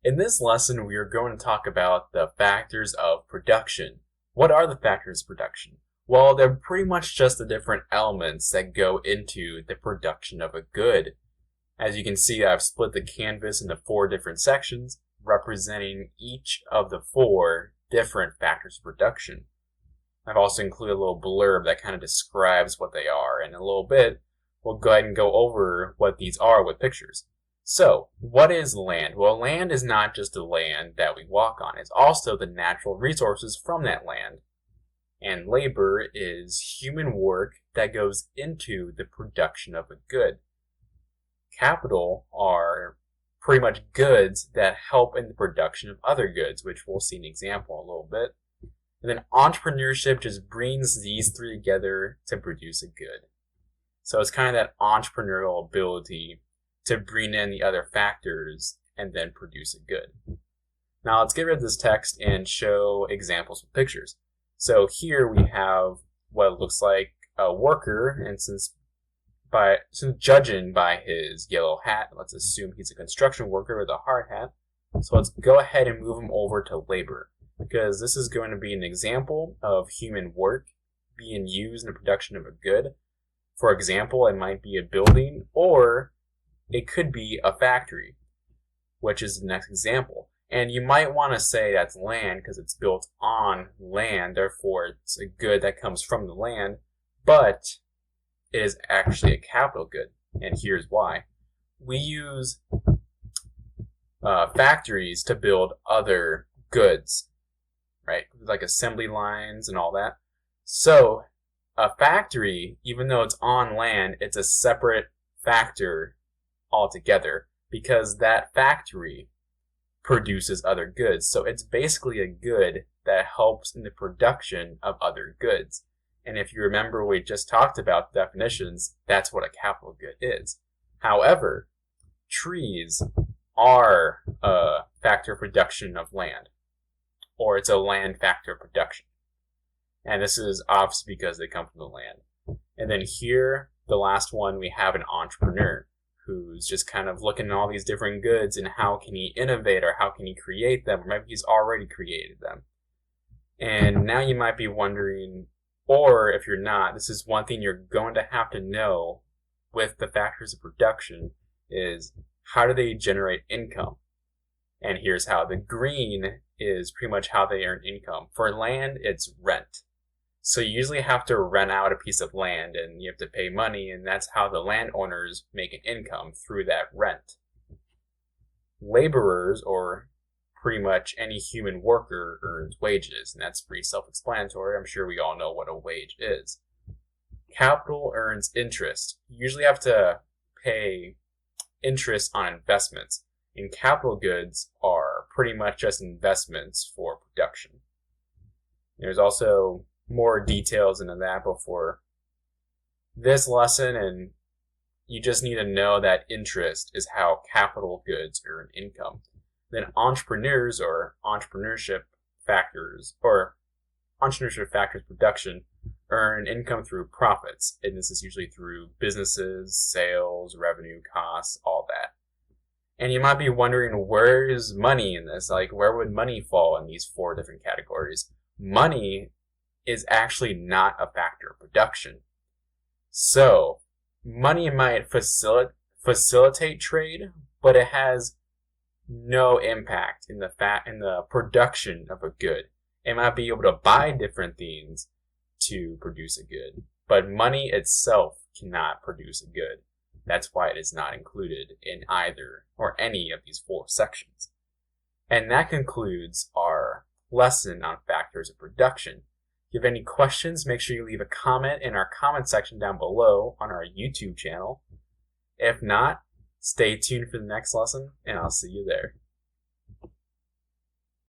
In this lesson, we are going to talk about the factors of production. What are the factors of production? Well, they're pretty much just the different elements that go into the production of a good. As you can see, I've split the canvas into 4 different sections, representing each of the 4 different factors of production. I've also included a little blurb that kind of describes what they are, and in a little bit, we'll go ahead and go over what these are with pictures. So, what is land? Well, land is not just the land that we walk on. It's also the natural resources from that land. And labor is human work that goes into the production of a good. Capital are pretty much goods that help in the production of other goods, which we'll see an example in a little bit. And then entrepreneurship just brings these 3 together to produce a good. So it's kind of that entrepreneurial ability to bring in the other factors and then produce a good. Since let's get rid of this text and show examples with pictures. So here we have what looks like a worker, and since judging by his yellow hat, let's assume he's a construction worker with a hard hat. So let's go ahead and move him over to labor, because this is going to be an example of human work being used in the production of a good. For example, it might be a building, or it could be a factory, which is the next example. And you might want to say that's land because it's built on land, therefore it's a good that comes from the land, but it is actually a capital good, and here's why. We use factories to build other goods, right? Like assembly lines and all that. So a factory, even though it's on land, it's a separate factor altogether because that factory produces other goods. So it's basically a good that helps in the production of other goods. And if you remember, we just talked about definitions, that's what a capital good is. However, trees are a factor of production of land, or it's a land factor of production. And this is obviously because they come from the land. And then here, the last one, we have an entrepreneur who's just kind of looking at all these different goods and how can he innovate or how can he create them, or maybe he's already created them. And now you might be wondering, or if you're not, this is one thing you're going to have to know with the factors of production is how do they generate income? And here's how. The green is pretty much how they earn income. For land, it's rent. So you usually have to rent out a piece of land and you have to pay money, and that's how the landowners make an income through that rent. Laborers, or pretty much any human worker, earns wages, and that's pretty self-explanatory. I'm sure we all know what a wage is. Capital earns interest. You usually have to pay interest on investments, and capital goods are pretty much just investments for production. There's also more details into that before this lesson, and you just need to know that interest is how capital goods earn income. Then entrepreneurs, or entrepreneurship factors production, earn income through profits, and this is usually through businesses, sales, revenue, costs, all that. And you might be wondering, where is money in this? Like, where would money fall in these 4 different categories? Money is actually not a factor of production. So, money might facilitate trade, but it has no impact in the production of a good. It might be able to buy different things to produce a good, but money itself cannot produce a good. That's why it is not included in either or any of these 4 sections. And that concludes our lesson on factors of production. If you have any questions, make sure you leave a comment in our comment section down below on our YouTube channel. If not, stay tuned for the next lesson, and I'll see you there.